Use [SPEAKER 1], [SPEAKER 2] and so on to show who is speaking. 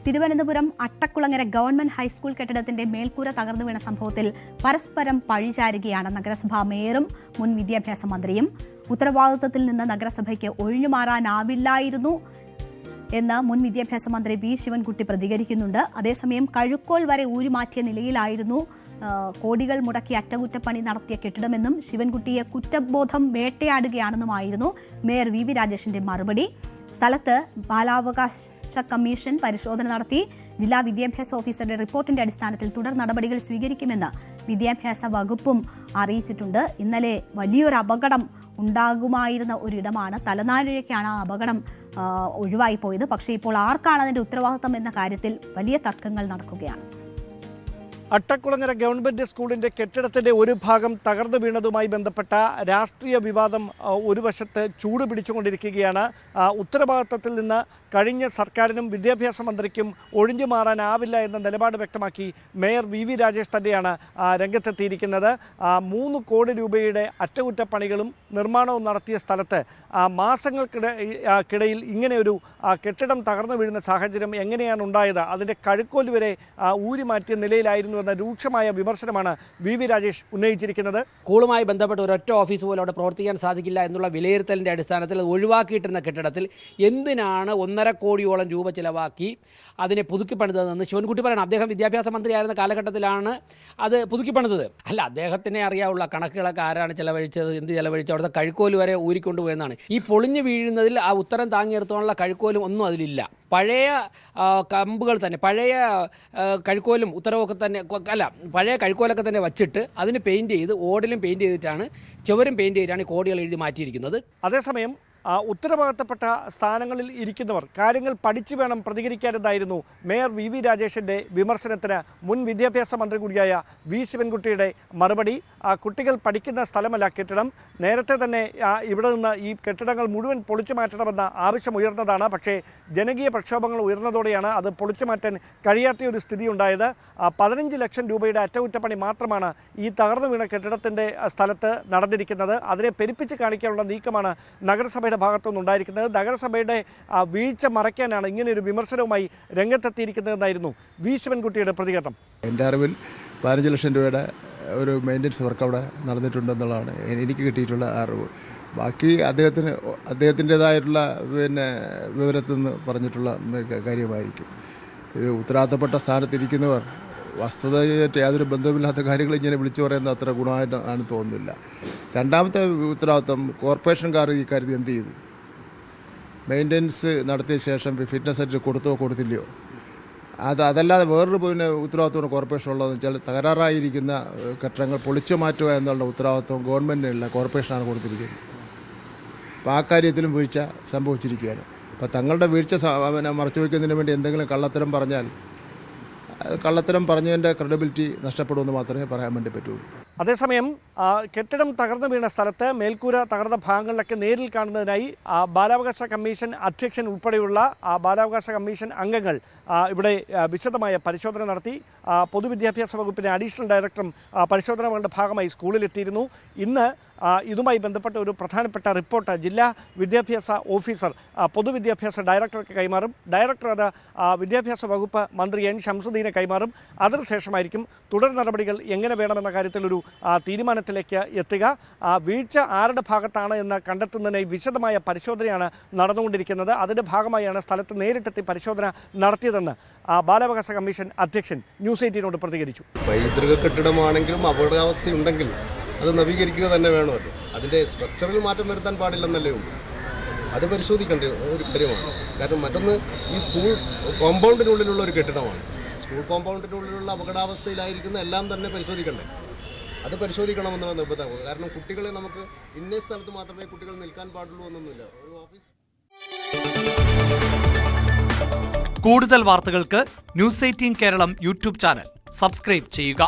[SPEAKER 1] Thiruvananthapuram Attakulangara government high school കെട്ടിടത്തിന്റെ മേൽക്കൂര തകർന്നു വീണ സംഭവത്തിൽ പരസ്പരം പഴിചാരുകയാണ് നഗരസഭാ മേയറും മുൻ വിദ്യാഭ്യാസ മന്ത്രിയും. ഉത്തരവാദിത്തത്തിൽ നിന്ന് നഗരസഭയ്ക്ക് ഒഴിഞ്ഞുമാറാനാവില്ലായിരുന്നു എന്ന് മുൻ വിദ്യാഭ്യാസ മന്ത്രി വി ശിവൻകുട്ടി പ്രതികരിക്കുന്നുണ്ട്. അതേസമയം കഴുക്കോൽ വരെ ഊരിമാറ്റിയ നിലയിലായിരുന്നു കോടികൾ മുടക്കി അറ്റകുറ്റപ്പണി നടത്തിയ കെട്ടിടമെന്നും ശിവൻകുട്ടിയെ കുറ്റബോധം വേട്ടയാടുകയാണെന്നുമായിരുന്നു മേയർ വി വി രാജേഷിന്റെ മറുപടി. സ്ഥലത്ത് ബാലാവകാശ കമ്മീഷൻ പരിശോധന നടത്തി. ജില്ലാ വിദ്യാഭ്യാസ ഓഫീസറുടെ റിപ്പോർട്ടിന്റെ അടിസ്ഥാനത്തിൽ തുടർ നടപടികൾ സ്വീകരിക്കുമെന്ന് വിദ്യാഭ്യാസ വകുപ്പും അറിയിച്ചിട്ടുണ്ട്. ഇന്നലെ വലിയൊരു അപകടം ഉണ്ടാകുമായിരുന്ന ഒരിടമാണ്. തലനാരിഴയ്ക്കാണ് ആ അപകടം ഒഴിവായി പോയത്. പക്ഷേ ഇപ്പോൾ ആർക്കാണ് അതിന്റെ ഉത്തരവാദിത്തം എന്ന കാര്യത്തിൽ വലിയ തർക്കങ്ങൾ നടക്കുകയാണ്.
[SPEAKER 2] അട്ടക്കുളങ്ങര ഗവൺമെന്റ് സ്കൂളിന്റെ കെട്ടിടത്തിന്റെ ഒരു ഭാഗം തകർന്നു വീണതുമായി ബന്ധപ്പെട്ട രാഷ്ട്രീയ വിവാദം ഒരു വശത്ത് ചൂട് പിടിച്ചുകൊണ്ടിരിക്കുകയാണ്. ഉത്തരവാദിത്തത്തിൽ നിന്ന് കഴിഞ്ഞ സർക്കാരിനും വിദ്യാഭ്യാസ മന്ത്രിക്കും ഒഴിഞ്ഞു മാറാനാവില്ല എന്ന നിലപാട് വ്യക്തമാക്കി മേയർ വി വി രാജേഷ് തന്നെയാണ് രംഗത്തെത്തിയിരിക്കുന്നത്. 3 കോടി രൂപയുടെ അറ്റകുറ്റപ്പണികളും നിർമ്മാണവും നടത്തിയ സ്ഥലത്ത് മാസങ്ങൾക്കിടയിൽ ഇങ്ങനെയൊരു കെട്ടിടം തകർന്നു വീഴുന്ന സാഹചര്യം എങ്ങനെയാണ് ഉണ്ടായത്? അതിൻ്റെ കഴുക്കോൽ വരെ ഊരി മാറ്റിയ നിലയിലായിരുന്നു എന്ന രൂക്ഷമായ വിമർശനമാണ് വി വി രാജേഷ് ഉന്നയിച്ചിരിക്കുന്നത്.
[SPEAKER 3] സ്കൂളുമായി ബന്ധപ്പെട്ട് ഒരൊറ്റ ഓഫീസ് പോലും അവിടെ പ്രവർത്തിക്കാൻ സാധിക്കില്ല എന്നുള്ള വിലയിരുത്തലിൻ്റെ അടിസ്ഥാനത്തിൽ ഒഴിവാക്കിയിട്ടിരുന്ന കെട്ടിടത്തിൽ എന്തിനാണ് 1.5 കോടിയോളം രൂപ ചിലവാക്കി അതിനെ പുതുക്കി പണിതതെന്ന് ശിവൻകുട്ടി പറയണം. അദ്ദേഹം വിദ്യാഭ്യാസ മന്ത്രിയായിരുന്ന കാലഘട്ടത്തിലാണ് അത് പുതുക്കി പണിതത്. അല്ല, അദ്ദേഹത്തിനെ അറിയാവുള്ള കണക്കുകളൊക്കെ ആരാണ് ചിലവഴിച്ചത്, എന്ത് ചിലവഴിച്ചു, അവിടുത്തെ കഴുക്കോല് വരെ ഊരിക്കൊണ്ടുപോയെന്നാണ്. ഈ പൊളിഞ്ഞു വീഴുന്നതിൽ ആ ഉത്തരം താങ്ങിയെടുത്തോളം കഴുക്കോലും ഒന്നും അതിലില്ല. പഴയ കമ്പുകൾ തന്നെ, പഴയ കഴുക്കോലും ഉത്തരവൊക്കെ തന്നെ, അല്ല പഴയ കഴുക്കോലൊക്കെ തന്നെ വച്ചിട്ട് അതിന് പെയിൻറ്റ് ചെയ്ത്, ഓടിലും പെയിൻറ്റ് ചെയ്തിട്ടാണ്, ചുവരും പെയിൻറ്റ് ചെയ്തിട്ടാണ് കോടികൾ എഴുതി മാറ്റിയിരിക്കുന്നത്.
[SPEAKER 2] അതേസമയം ഉത്തരവാദിത്തപ്പെട്ട സ്ഥാനങ്ങളിൽ ഇരിക്കുന്നവർ കാര്യങ്ങൾ പഠിച്ചു വേണം പ്രതികരിക്കാനെന്നായിരുന്നു മേയർ വി വി രാജേഷിൻ്റെ വിമർശനത്തിന് മുൻ വിദ്യാഭ്യാസ മന്ത്രി കൂടിയായ വി ശിവൻകുട്ടിയുടെ മറുപടി. കുട്ടികൾ പഠിക്കുന്ന സ്ഥലമല്ല കെട്ടിടം. നേരത്തെ തന്നെ ഇവിടെ നിന്ന് ഈ കെട്ടിടങ്ങൾ മുഴുവൻ പൊളിച്ചു മാറ്റണമെന്ന ആവശ്യം ഉയർന്നതാണ്. പക്ഷേ ജനകീയ പ്രക്ഷോഭങ്ങൾ ഉയർന്നതോടെയാണ് അത് പൊളിച്ചു മാറ്റാൻ കഴിയാത്തൊരു സ്ഥിതി ഉണ്ടായത്. 15 ലക്ഷം രൂപയുടെ അറ്റകുറ്റപ്പണി മാത്രമാണ് ഈ തകർന്നു വീണ കെട്ടിടത്തിൻ്റെ സ്ഥലത്ത് നടന്നിരിക്കുന്നത്. അതിനെ പെരുപ്പിച്ച് കാണിക്കാനുള്ള നീക്കമാണ് നഗരസഭ ഭാഗത്തുനിന്നുണ്ടായിരിക്കുന്നത്. നഗരസഭയുടെ വീഴ്ച മറയ്ക്കാനാണ് ഇങ്ങനെയൊരു വിമർശനവുമായി രംഗത്തെത്തിയിരിക്കുന്നതെന്നായിരുന്നു വി ശിവൻകുട്ടിയുടെ പ്രതികരണം.
[SPEAKER 4] എൻ്റെ അറിവിൽ 15 ലക്ഷം രൂപയുടെ ഒരു മെയിൻ്റനൻസ് വർക്ക് അവിടെ നടന്നിട്ടുണ്ടെന്നുള്ളതാണ് എനിക്ക് കിട്ടിയിട്ടുള്ള അറിവ്. ബാക്കി അദ്ദേഹത്തിൻ്റെതായിട്ടുള്ള വിവരത്തിൽ നിന്ന് പറഞ്ഞിട്ടുള്ള കാര്യമായിരിക്കും. ഇത് ഉത്തരവാദിത്തപ്പെട്ട സ്ഥാനത്തിരിക്കുന്നവർ വസ്തുതയായിട്ട് യാതൊരു ബന്ധമില്ലാത്ത കാര്യങ്ങൾ ഇങ്ങനെ വിളിച്ചു പറയുന്ന അത്ര ഗുണമായിട്ടാണ് തോന്നുന്നില്ല. രണ്ടാമത്തെ ഉത്തരവാദിത്തം കോർപ്പറേഷൻകാർ ഈ കാര്യത്തിൽ എന്ത് ചെയ്തു? മെയിൻ്റനൻസ് നടത്തിയ ശേഷം ഫിറ്റ്നസ് സർട്ടിഫിക്കറ്റ് കൊടുത്തില്ലയോ? അതല്ലാതെ വേറൊരു ഉത്തരവാദിത്വം കോർപ്പറേഷൻ ഉള്ളതെന്ന് വെച്ചാൽ തകരാറായിരിക്കുന്ന കെട്ടിടങ്ങൾ പൊളിച്ചു മാറ്റുക എന്നുള്ള ഉത്തരവാദിത്വം ഗവൺമെൻറ്റിനുള്ള കോർപ്പറേഷനാണ് കൊടുത്തിരിക്കുന്നത്. അപ്പോൾ ആ കാര്യത്തിലും വീഴ്ച സംഭവിച്ചിരിക്കുകയാണ്. അപ്പോൾ തങ്ങളുടെ വീഴ്ച മറച്ചു വയ്ക്കുന്നതിന് വേണ്ടി എന്തെങ്കിലും കള്ളത്തരം പറഞ്ഞാൽ കള്ളത്തരം പറഞ്ഞതിൻ്റെ ക്രെഡിബിലിറ്റി നഷ്ടപ്പെടുമെന്ന് മാത്രമേ പറയാൻ വേണ്ടി പറ്റുള്ളൂ.
[SPEAKER 2] അതേസമയം കെട്ടിടം തകർന്നു വീണ സ്ഥലത്ത് മേൽക്കൂര തകർന്ന ഭാഗങ്ങളിലൊക്കെ നേരിൽ കാണുന്നതിനായി ബാലാവകാശ കമ്മീഷൻ അധ്യക്ഷൻ ഉൾപ്പെടെയുള്ള ബാലാവകാശ കമ്മീഷൻ അംഗങ്ങൾ ഇവിടെ വിശദമായ പരിശോധന നടത്തി. പൊതുവിദ്യാഭ്യാസ വകുപ്പിൻ്റെ അഡീഷണൽ ഡയറക്ടറും പരിശോധനകളുടെ ഭാഗമായി സ്കൂളിലെത്തിയിരുന്നു. ഇന്ന് ഇതുമായി ബന്ധപ്പെട്ട ഒരു പ്രധാനപ്പെട്ട റിപ്പോർട്ട് ജില്ലാ വിദ്യാഭ്യാസ ഓഫീസർ പൊതുവിദ്യാഭ്യാസ ഡയറക്ടർക്ക് കൈമാറും. ഡയറക്ടർ അത് വിദ്യാഭ്യാസ വകുപ്പ് മന്ത്രി എൻ ശംസുദ്ദീനെ കൈമാറും. അതിനുശേഷമായിരിക്കും തുടർ നടപടികൾ എങ്ങനെ വേണമെന്ന കാര്യത്തിലൊരു തീരുമാനത്തിലേക്ക് എത്തുക. വീഴ്ച ആരുടെ ഭാഗത്താണ് എന്ന് കണ്ടെത്തുന്നതിനായി വിശദമായ പരിശോധനയാണ് നടന്നുകൊണ്ടിരിക്കുന്നത്. അതിൻ്റെ ഭാഗമായാണ് സ്ഥലത്ത് നേരിട്ടെത്തി പരിശോധന നടത്തിയതെന്ന് ബാലാവകാശ കമ്മീഷൻ അധ്യക്ഷൻ ന്യൂസ് 18നോട് പ്രതികരിച്ചു.
[SPEAKER 5] പൈതൃക കെട്ടിടമാണെങ്കിലും അപകടാവസ്ഥയുണ്ടെങ്കിൽ അത് നവീകരിക്കുക തന്നെ വേണമല്ലോ. അതിൻ്റെ സ്ട്രക്ചറിൽ മാറ്റം വരുത്താൻ പാടില്ലെന്നല്ലേ ഉള്ളൂ. അത് പരിശോധിക്കേണ്ട ഒരു കാര്യമാണ്. കാരണം മറ്റൊന്ന്, ഈ സ്കൂൾ കോമ്പൗണ്ടിനുള്ളിലുള്ള ഒരു കെട്ടിടമാണ്. സ്കൂൾ കോമ്പൗണ്ടിനുള്ളിലുള്ള അപകടാവസ്ഥയിലായിരിക്കുന്ന എല്ലാം തന്നെ പരിശോധിക്കണ്ടേ? അത് പരിശോധിക്കണമെന്നുള്ള നിർബന്ധമാണ്. കാരണം കുട്ടികളെ നമുക്ക് ഇന്ന സ്ഥലത്ത് മാത്രമേ കുട്ടികൾ നിൽക്കാൻ പാടുള്ളൂ എന്നൊന്നുമില്ല. ഒരു ഓഫീസ്.
[SPEAKER 6] കൂടുതൽ വാർത്തകൾക്ക് news 18 Keralam YouTube channel subscribe ചെയ്യുക.